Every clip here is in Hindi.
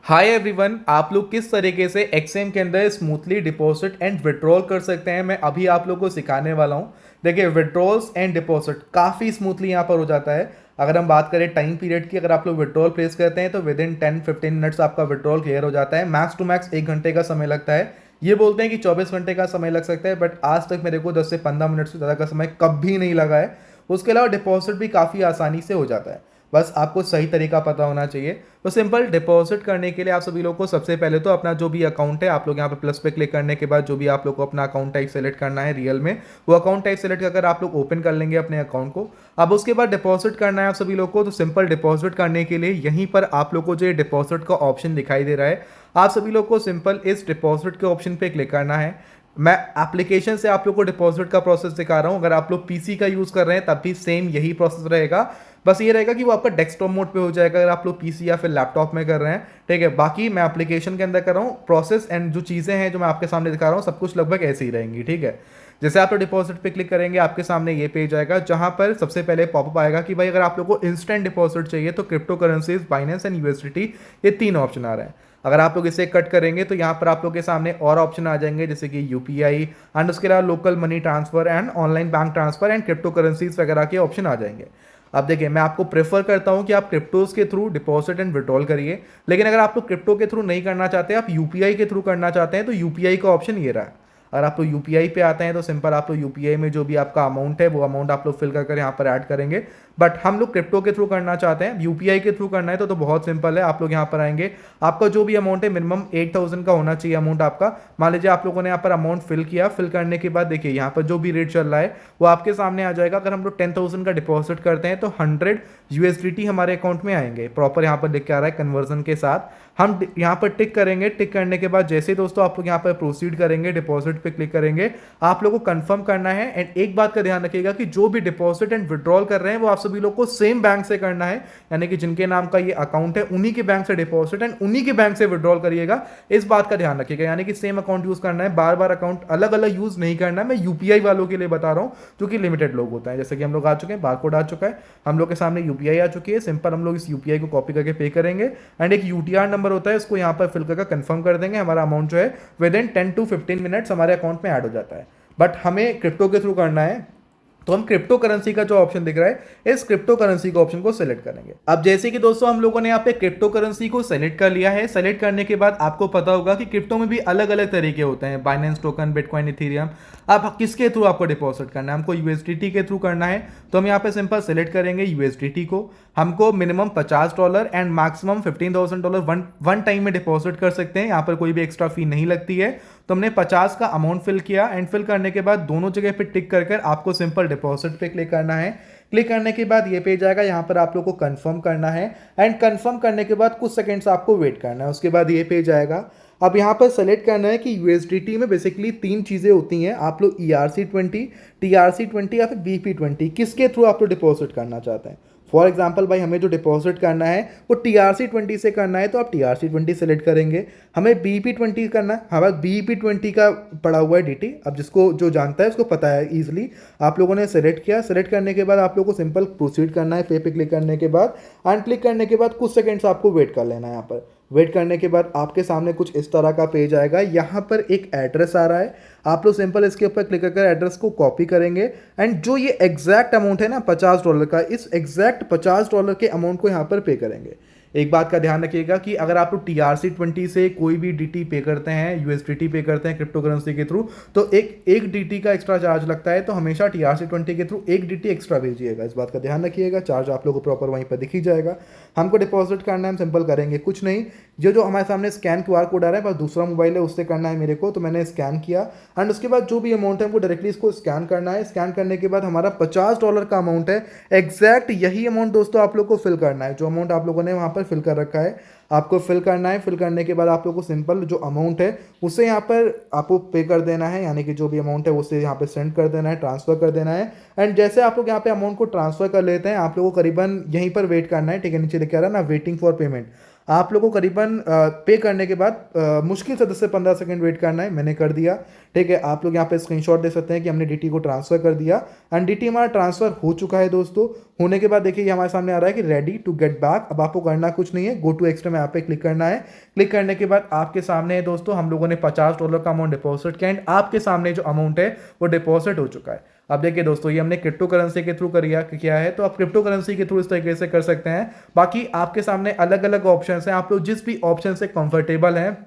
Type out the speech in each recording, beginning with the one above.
हाय एवरीवन, आप लोग किस तरीके से एक्सएम के अंदर स्मूथली डिपॉजिट एंड विड्रॉल कर सकते हैं मैं अभी आप लोगों को सिखाने वाला हूं। देखिए, विड्रॉल्स एंड डिपॉजिट काफ़ी स्मूथली यहां पर हो जाता है। अगर हम बात करें टाइम पीरियड की, अगर आप लोग विड्रॉल प्लेस करते हैं तो विद इन 10-15 मिनट्स आपका विड्रॉल क्लियर हो जाता है। मैक्स टू मैक्स 1 घंटे का समय लगता है। ये बोलते हैं कि 24 घंटे का समय लग सकता है, बट आज तक मेरे को 10 से 15 मिनट से ज़्यादा का समय कभी नहीं लगा है। उसके अलावा डिपॉजिट भी काफ़ी आसानी से हो जाता है। बस आपको सही तरीका पता होना चाहिए। तो सिंपल डिपॉजिट करने के लिए आप सभी लोग को सबसे पहले तो अपना जो भी अकाउंट है, आप लोग यहाँ पे प्लस पे क्लिक करने के बाद जो भी आप लोग को अपना अकाउंट टाइप सेलेक्ट करना है रियल में, वो अकाउंट टाइप सेलेक्ट कर आप लोग ओपन कर लेंगे अपने अकाउंट को। अब उसके बाद डिपॉजिट करना है आप सभी लोग को। तो सिंपल डिपॉजिट करने के लिए यहीं पर आप लोग को जो डिपॉजिट का ऑप्शन दिखाई दे रहा है, आप सभी लोग को सिंपल इस डिपॉजिट के ऑप्शन पे क्लिक करना है। मैं एप्लीकेशन से आप लोग को डिपॉजिट का प्रोसेस दिखा रहा हूँ। अगर आप लोग पीसी का यूज़ कर रहे हैं तब भी सेम यही प्रोसेस रहेगा। बस ये रहेगा कि वो आपका डेस्कटॉप मोड पे हो जाएगा अगर आप लोग पीसी या फिर लैपटॉप में कर रहे हैं। ठीक है, बाकी मैं एप्लीकेशन के अंदर कर रहा हूँ। प्रोसेस एंड जो चीज़ें हैं जो मैं आपके सामने दिखा रहा हूँ, सब कुछ लगभग ऐसे ही रहेंगी। ठीक है, जैसे आप लोग डिपॉजिट पे क्लिक करेंगे, आपके सामने ये पेज आएगा जहां पर सबसे पहले पॉपअप आएगा कि भाई अगर आप लोग को इंस्टेंट डिपॉजिट चाहिए तो crypto currencies, Binance and USDT, ये 3 ऑप्शन आ रहे हैं। अगर आप लोग इसे कट करेंगे तो यहाँ पर आप लोग के सामने और ऑप्शन आ जाएंगे, जैसे कि यूपीआई एंड उसके अलावा local money transfer and online bank transfer and crypto currencies वगैरह के ऑप्शन आ जाएंगे। अब देखिए, मैं आपको प्रेफर करता हूं कि आप क्रिप्टोज के थ्रू डिपॉजिट एंड विड्रॉल करिए। लेकिन अगर आप लोग क्रिप्टो के थ्रू नहीं करना चाहते, आप यूपीआई के थ्रू करना चाहते हैं, तो यूपीआई का ऑप्शन ये रहा है। अगर आप लोग यूपीआई पे आते हैं तो सिंपल आप लोग यूपीआई में जो भी आपका अमाउंट है वो अमाउंट आप लोग फिल कर यहाँ पर ऐड करेंगे। बट हम लोग क्रिप्टो के थ्रू करना चाहते हैं, यूपीआई के थ्रू करना है तो बहुत सिंपल है। आप लोग यहाँ पर आएंगे, आपका जो भी अमाउंट है मिनिमम 8,000 का होना चाहिए अमाउंट आपका। मान लीजिए आप लोगों ने यहाँ पर अमाउंट फिल किया, फिल करने के बाद देखिए यहाँ पर जो भी रेट चल रहा है वो आपके सामने आ जाएगा। अगर हम लोग 10,000 का डिपॉजिट करते हैं तो 100 USDT हमारे अकाउंट में आएंगे। प्रॉपर यहाँ पर लिख के आ रहा है कन्वर्जन के साथ। हम यहाँ पर टिक करेंगे। टिक करने के बाद जैसे दोस्तों आप लोग यहाँ पर प्रोसीड करेंगे, डिपॉजिट पे क्लिक करेंगे, आप लोगों को कंफर्म करना है। एंड एक बात का ध्यान रखिएगा कि जो भी डिपॉजिट एंड विड्रॉल कर रहे हैं वो आप सभी लोग को सेम बैंक से करना है। यानी कि जिनके नाम का ये अकाउंट है उन्हीं के बैंक से डिपॉजिट एंड उन्हीं के बैंक से विड्रॉल करिएगा। इस बात का ध्यान रखिएगा, यानी कि सेम अकाउंट यूज करना है, बार बार अकाउंट अलग अलग यूज नहीं करना है। मैं यूपीआई वालों के लिए बता रहा हूँ जो कि लिमिटेड लोग होता है। जैसे कि हम लोग आ चुके हैं, बारकोड आ चुका है, हम लोग के सामने यूपीआई आ चुकी है। सिंपल हम लोग इस यूपीआई को कॉपी करके पे करेंगे एंड एक यूटीआर नंबर होता है, इसको यहाँ पर फिल करके कंफर्म कर देंगे। हमारा अमाउंट जो है विद इन 10 to 15 मिनट्स हमारे अकाउंट में ऐड हो जाता है। बट हमें क्रिप्टो के थ्रू करना है तो हम क्रिप्टो करेंसी का जो ऑप्शन दिख रहा है, इस क्रिप्टो करेंसी के ऑप्शन को सिलेक्ट करेंगे। अब जैसे कि दोस्तों हम लोगों ने यहाँ पे क्रिप्टो करेंसी को सेलेक्ट कर लिया है। सेलेक्ट करने के बाद आपको पता होगा कि क्रिप्टो में भी अलग अलग तरीके होते हैं, बाइनेंस टोकन, बिटकॉइन, इथेरियम। अब किसके थ्रू आपको डिपॉजिट करना है? हमको यूएसडीटी के थ्रू करना है, तो हम यहाँ पे सिंपल सेलेक्ट करेंगे यूएसडीटी को। हमको minimum $50 and maximum $15,000 one time में डिपॉजिट कर सकते हैं। यहाँ पर कोई भी एक्स्ट्रा फी नहीं लगती है। तो हमने 50 का अमाउंट फिल किया एंड फिल करने के बाद दोनों जगह पे टिक कर आपको सिंपल डिपॉजिट पे क्लिक करना है। क्लिक करने के बाद ये पेज आएगा, यहाँ पर आप लोग को कंफर्म करना है एंड कंफर्म करने के बाद कुछ सेकंड्स आपको वेट करना है। उसके बाद ये पेज आएगा। अब यहाँ पर सेलेक्ट करना है कि यूएसडीटी में बेसिकली 3 चीज़ें होती हैं। आप लोग ERC20, TRC20 या फिर BP20 किसके थ्रू आप लोग डिपॉजिट करना चाहते हैं। फॉर एग्जाम्पल भाई, हमें जो डिपॉजिट करना है वो TRC20 से करना है तो आप TRC20 सेलेक्ट करेंगे। हमें BP20 करना है, हमारे BP20 का पड़ा हुआ है DT। अब जिसको जो जानता है उसको पता है ईजिली। आप लोगों ने सेलेक्ट किया, सेलेक्ट करने के बाद आप लोगों को सिंपल प्रोसीड करना है। पे क्लिक करने के बाद एंड क्लिक करने के बाद कुछ सेकंड्स आपको वेट कर लेना है। यहाँ पर वेट करने के बाद आपके सामने कुछ इस तरह का पेज आएगा। यहाँ पर एक एड्रेस आ रहा है, आप लोग सिंपल इसके ऊपर क्लिक करके एड्रेस को कॉपी करेंगे एंड जो ये एग्जैक्ट अमाउंट है ना $50 का, इस एग्जैक्ट $50 के अमाउंट को यहाँ पर पे करेंगे। एक बात का ध्यान रखिएगा कि अगर आप लोग TRC20 से कोई भी DT पे करते हैं, यूएसडीटी पे करते हैं क्रिप्टो करेंसी के थ्रू, तो एक DT का एक्स्ट्रा चार्ज लगता है। तो हमेशा TRC20 के थ्रू एक DT एक्स्ट्रा भेजिएगा, इस बात का ध्यान रखिएगा। चार्ज आप लोगों को प्रॉपर वहीं पर दिख ही जाएगा। हमको डिपॉजिट करना है, हम सिंपल करेंगे कुछ नहीं, जो हमारे सामने स्कैन QR कोड आ रहा है, बस दूसरा मोबाइल है उससे करना है मेरे को, तो मैंने स्कैन किया एंड उसके बाद जो भी अमाउंट है वो डायरेक्टली इसको स्कैन करना है। स्कैन करने के बाद हमारा $50 का अमाउंट है, एग्जैक्ट यही अमाउंट दोस्तों आप लोग को फिल करना है। जो अमाउंट आप लोगों ने वहाँ पर फिल कर रखा है आपको फिल करना है। फिल करने के बाद आप लोग को सिंपल जो अमाउंट है उसे यहाँ पर आपको पे कर देना है, यानी कि जो भी अमाउंट है उसे यहाँ पे सेंड कर देना है, ट्रांसफर कर देना है। एंड जैसे आप लोग यहाँ पे अमाउंट को ट्रांसफर कर लेते हैं, आप लोगों को करीबन यहीं पर वेट करना है। ठीक है, नीचे लिखा रहा है ना, वेटिंग फॉर पेमेंट। आप लोगों को करीबन पे करने के बाद मुश्किल से 10 से 15 सेकंड वेट करना है। मैंने कर दिया, ठीक है। आप लोग यहाँ पे स्क्रीनशॉट दे सकते हैं कि हमने डीटी को ट्रांसफ़र कर दिया एंड डीटी हमारा ट्रांसफ़र हो चुका है दोस्तों। होने के बाद देखिए ये हमारे सामने आ रहा है कि रेडी टू गेट बैक। अब आपको करना कुछ नहीं है, गो टू एक्सट्रा में यहाँ पे क्लिक करना है। क्लिक करने के बाद आपके सामने है दोस्तों, हम लोगों ने $50 का अमाउंट डिपॉजिट किया एंड आपके सामने जो अमाउंट है वो डिपॉजिट हो चुका है। अब देखिए दोस्तों, ये हमने क्रिप्टो करेंसी के थ्रू किया है, तो आप क्रिप्टो करेंसी के थ्रू इस तरीके से कर सकते हैं। बाकी आपके सामने अलग अलग ऑप्शन हैं, आप लोग जिस भी ऑप्शन से कंफर्टेबल हैं,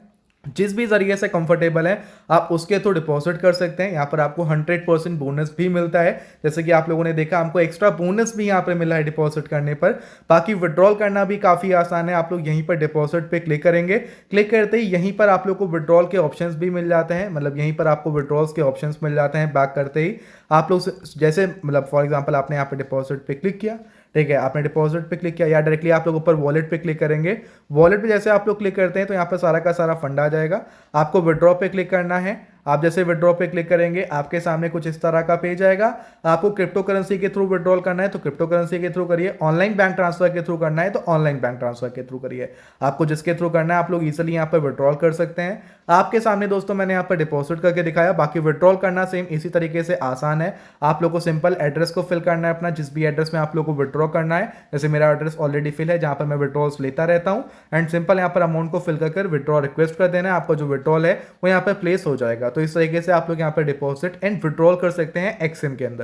जिस भी जरिए से कंफर्टेबल है, आप उसके थ्रू डिपॉजिट कर सकते हैं। यहाँ पर आपको 100% बोनस भी मिलता है, जैसे कि आप लोगों ने देखा हमको एक्स्ट्रा बोनस भी यहाँ पर मिला है डिपॉजिट करने पर। बाकी विड्रॉल करना भी काफ़ी आसान है, आप लोग यहीं पर डिपॉजिट पे क्लिक करेंगे। क्लिक करते ही यहीं पर आप लोग को विड्रॉल के ऑप्शंस भी मिल जाते हैं, मतलब यहीं पर आपको विड्रॉल्स के ऑप्शंस मिल जाते हैं। बैक करते ही आप लोग जैसे मतलब फॉर एग्जांपल आपने यहाँ पे डिपॉजिट पे क्लिक किया, ठीक है, आपने डिपॉजिट पे क्लिक किया या डायरेक्टली आप लोग ऊपर वॉलेट पे क्लिक करेंगे। वॉलेट पे जैसे आप लोग क्लिक करते हैं तो यहाँ पर सारा का सारा फंड आ जाएगा। आपको विड्रॉ पे क्लिक करना है। आप जैसे विड्रॉ पे क्लिक करेंगे आपके सामने कुछ इस तरह का पेज आएगा। आपको क्रिप्टो करेंसी के थ्रू विड्रॉल करना है तो क्रिप्टो करेंसी के थ्रू करिए, ऑनलाइन बैंक ट्रांसफर के थ्रू करना है तो ऑनलाइन बैंक ट्रांसफर के थ्रू करिए। आपको जिसके थ्रू करना है आप लोग इजीली यहाँ पर विड्रॉल कर सकते हैं। आपके सामने दोस्तों मैंने यहाँ पर डिपॉजिट करके दिखाया, बाकी विड्रॉल करना सेम इसी तरीके से आसान है। आप लोग को सिंपल एड्रेस को फिल करना है अपना, जिस भी एड्रेस में आप लोग को विड्रॉ करना है। जैसे मेरा एड्रेस ऑलरेडी फिल है जहाँ पर मैं विड्रॉल्स लेता रहता हूँ, एंड सिंपल यहाँ पर अमाउंट को फिल कर विड्रॉ रिक्वेस्ट कर देना है। आपका जो विड्रॉल है वो यहाँ पर प्लेस हो जाएगा। तो इस तरीके से आप लोग यहाँ पर डिपॉजिट एंड विड्रॉल कर सकते हैं एक्सएम के अंदर।